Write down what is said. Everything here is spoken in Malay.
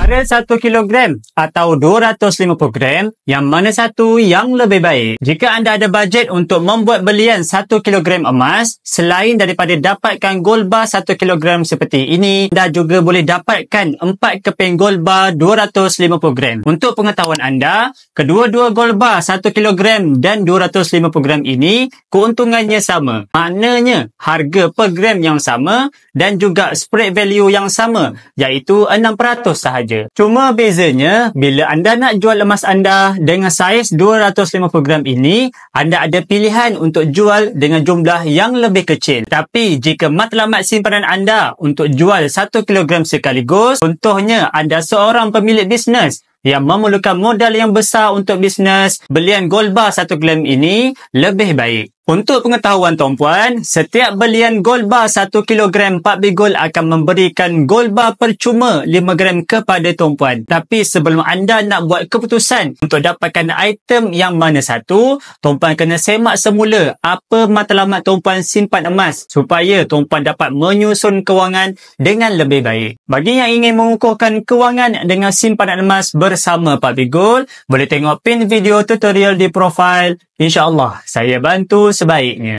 Antara 1 kilogram atau 250 gram, yang mana satu yang lebih baik? Jika anda ada bajet untuk membuat belian 1 kilogram emas, selain daripada dapatkan gold bar 1 kilogram seperti ini, anda juga boleh dapatkan 4 keping gold bar 250 gram. Untuk pengetahuan anda, kedua-dua gold bar 1 kilogram dan 250 gram ini, keuntungannya sama. Maknanya, harga per gram yang sama dan juga spread value yang sama, iaitu 6% sahaja. Cuma bezanya, bila anda nak jual emas anda dengan saiz 250 gram ini, anda ada pilihan untuk jual dengan jumlah yang lebih kecil. Tapi jika matlamat simpanan anda untuk jual 1 kilogram sekaligus, contohnya anda seorang pemilik bisnes yang memerlukan modal yang besar untuk bisnes, belian gold bar 1 gram ini lebih baik. Untuk pengetahuan tuan-puan, setiap belian gold bar 1 kilogram 4B Gold akan memberikan gold bar percuma 5 gram kepada tuan-puan. Tapi sebelum anda nak buat keputusan untuk dapatkan item yang mana satu, tuan-puan kena semak semula apa matlamat tuan-puan simpan emas supaya tuan-puan dapat menyusun kewangan dengan lebih baik. Bagi yang ingin mengukuhkan kewangan dengan simpanan emas bersama 4B Gold, boleh tengok pin video tutorial di profil. InsyaAllah, saya bantu sebaiknya.